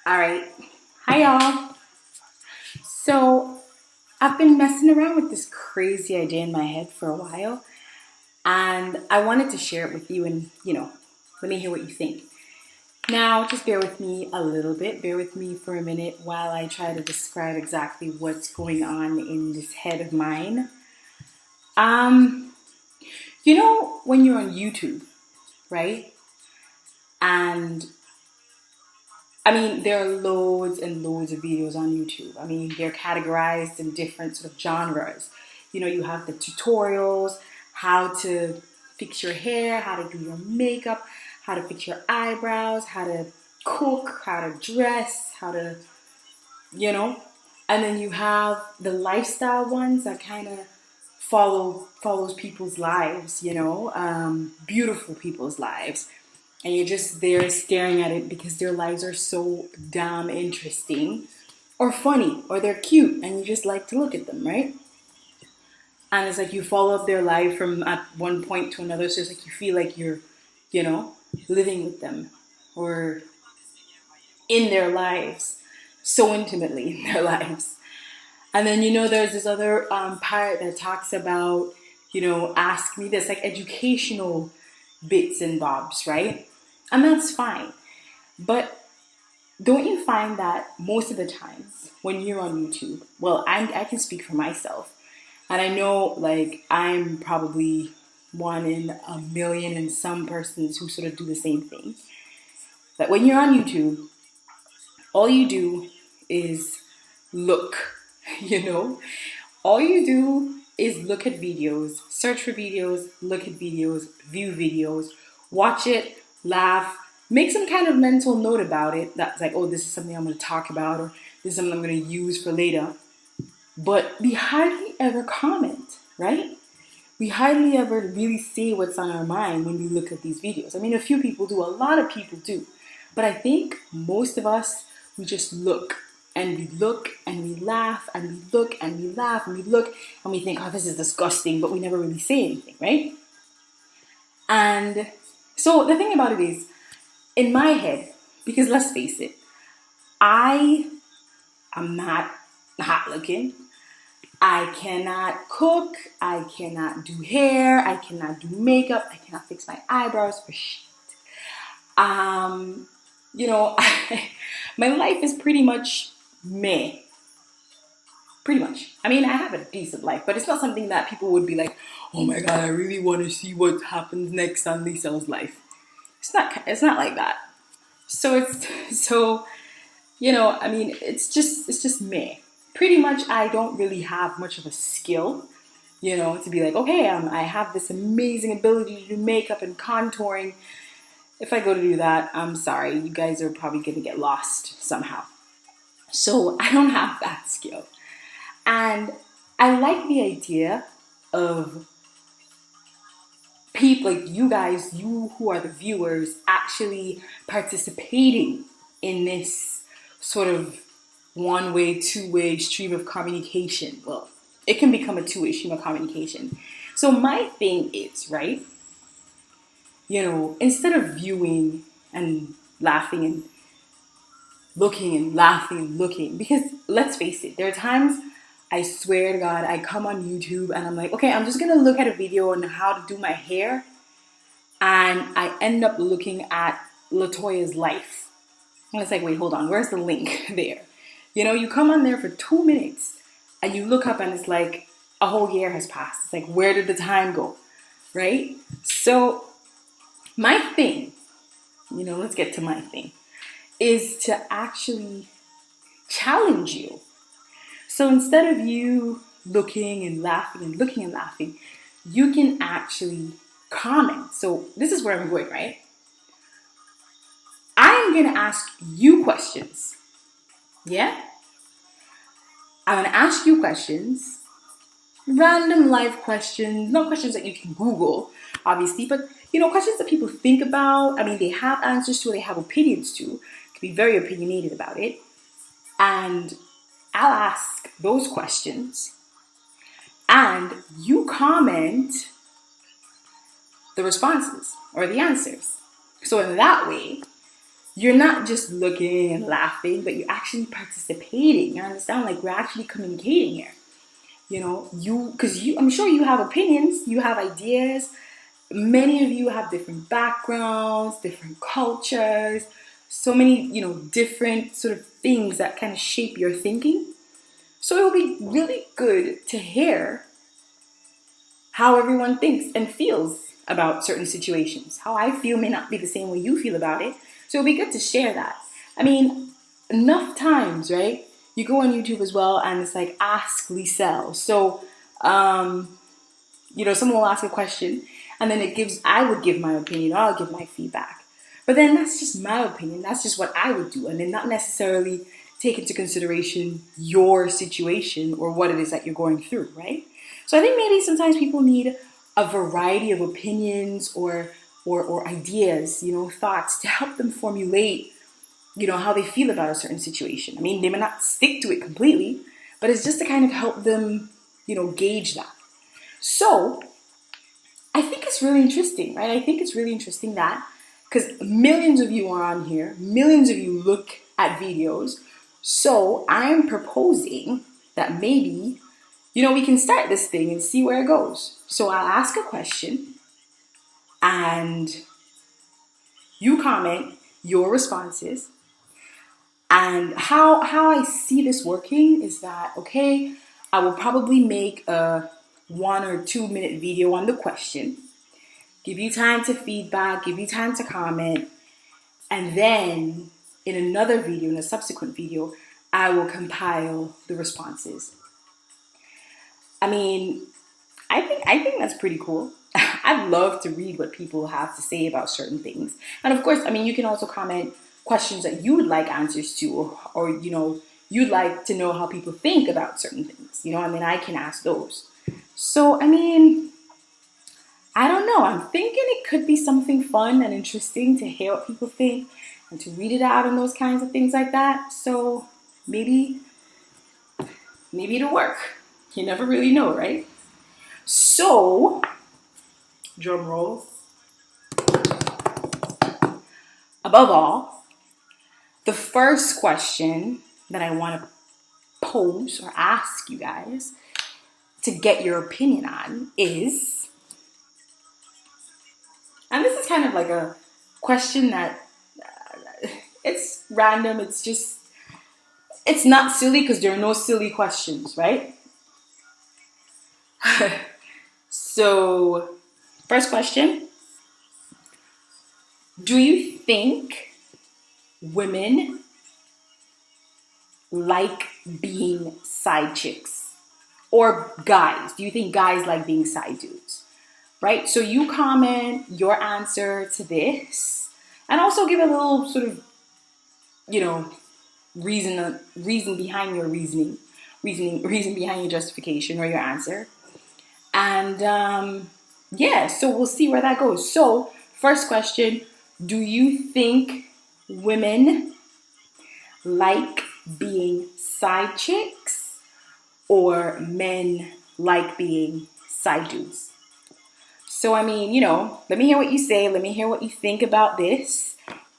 All right. Hi, y'all. So, I've been messing around with this crazy idea in my head for a while, and I wanted to share it with you and, let me hear what you think. Now, just bear with me a little bit. Bear with me for a minute while I try to describe exactly what's going on in this head of mine. Um, when you're on YouTube, right? And there are loads and loads of videos on YouTube. They're categorized in different sort of genres. You have the tutorials, how to fix your hair, how to do your makeup, how to fix your eyebrows, how to cook, how to dress, how to, you know. And then you have the lifestyle ones that kind of follows people's lives, beautiful people's lives, and you're just there staring at it because their lives are so damn interesting or funny or they're cute and you just like to look at them, right? And it's like you follow up their life from at one point to another, so it's like you feel like you're, you know, living with them or in their lives so intimately in their lives. And then, there's this other part that talks about, ask me this, like educational bits and bobs, right? And that's fine. But don't you find that most of the times when you're on YouTube, well, I can speak for myself, and I know like I'm probably one in a million and some persons who sort of do the same thing. That when you're on YouTube, all you do is look, you know? All you do is look at videos, search for videos, look at videos, view videos, watch it, laugh, make some kind of mental note about it. That's like, oh, this is something I'm going to talk about, or this is something I'm going to use for later. But we hardly ever comment, right? We hardly ever really say what's on our mind when we look at these videos. A few people do, a lot of people do. But I think most of us, we just look and we look and we laugh and we look and we laugh and we look and we think, oh, this is disgusting, but we never really say anything, right? And so the thing about it is, in my head, because let's face it, I am not hot looking. I cannot cook. I cannot do hair. I cannot do makeup. I cannot fix my eyebrows for shit. Um, you know, my life is pretty much meh. Pretty much. I have a decent life, but it's not something that people would be like, oh my god, I really want to see what happens next on Lisa's life. It's not like that. So it's just me. Pretty much I don't really have much of a skill, to be like, okay, I have this amazing ability to do makeup and contouring. If I go to do that, I'm sorry, you guys are probably gonna get lost somehow. So I don't have that skill. And I like the idea of people like you guys, you who are the viewers, actually participating in this sort of one-way, two-way stream of communication. Well, it can become a two-way stream of communication. So my thing is, right, instead of viewing and laughing and looking and laughing and looking, because let's face it, there are times I swear to God, I come on YouTube and I'm like, okay, I'm just gonna look at a video on how to do my hair, and I end up looking at Latoya's life. And it's like, wait, hold on, where's the link there? You come on there for 2 minutes and you look up and it's like a whole year has passed. It's like, where did the time go? Right? So my thing, let's get to my thing, is to actually challenge you. So instead of you looking and laughing and looking and laughing, you can actually comment. So this is where I'm going, right? I'm going to ask you questions. Yeah? I'm going to ask you questions, random life questions, not questions that you can Google, obviously, but, questions that people think about. They have answers to, they have opinions to, can be very opinionated about it. And I'll ask those questions and you comment the responses or the answers. So in that way, you're not just looking and laughing, but you're actually participating. You understand? Like we're actually communicating here. You know, I'm sure you have opinions, you have ideas. Many of you have different backgrounds, different cultures, so many, different sort of things that kind of shape your thinking. So it will be really good to hear how everyone thinks and feels about certain situations. How I feel may not be the same way you feel about it. So it'll be good to share that. I mean, enough times, right? You go on YouTube as well and it's like ask Lisel. So someone will ask a question and then I would give my opinion, or I'll give my feedback. But then that's just my opinion. That's just what I would do. And then not necessarily take into consideration your situation or what it is that you're going through, right? So I think maybe sometimes people need a variety of opinions or ideas, thoughts to help them formulate, how they feel about a certain situation. I mean, they may not stick to it completely, but it's just to kind of help them, gauge that. So I think it's really interesting, right? I think it's really interesting that because millions of you are on here, millions of you look at videos. So I'm proposing that maybe, we can start this thing and see where it goes. So I'll ask a question and you comment your responses. And how I see this working is that, okay, I will probably make a 1 or 2 minute video on the question, give you time to feedback, give you time to comment, and then in another video, in a subsequent video, I will compile the responses. I mean, I think that's pretty cool. I'd love to read what people have to say about certain things. And of course, I mean, you can also comment questions that you would like answers to, or you'd like to know how people think about certain things, and then I can ask those. So, I mean, I don't know. I'm thinking it could be something fun and interesting to hear what people think and to read it out and those kinds of things like that. So maybe it'll work. You never really know, right? So, drum roll. Above all, the first question that I want to pose or ask you guys to get your opinion on is, and this is kind of like a question that it's random, it's not silly because there are no silly questions, right? So, first question, do you think women like being side chicks? Or guys? Do you think guys like being side dudes? Right? So you comment your answer to this and also give a little sort of, reason behind your reason behind your justification or your answer. And so we'll see where that goes. So, first question, do you think women like being side chicks or men like being side dudes? So, I mean, let me hear what you say. Let me hear what you think about this.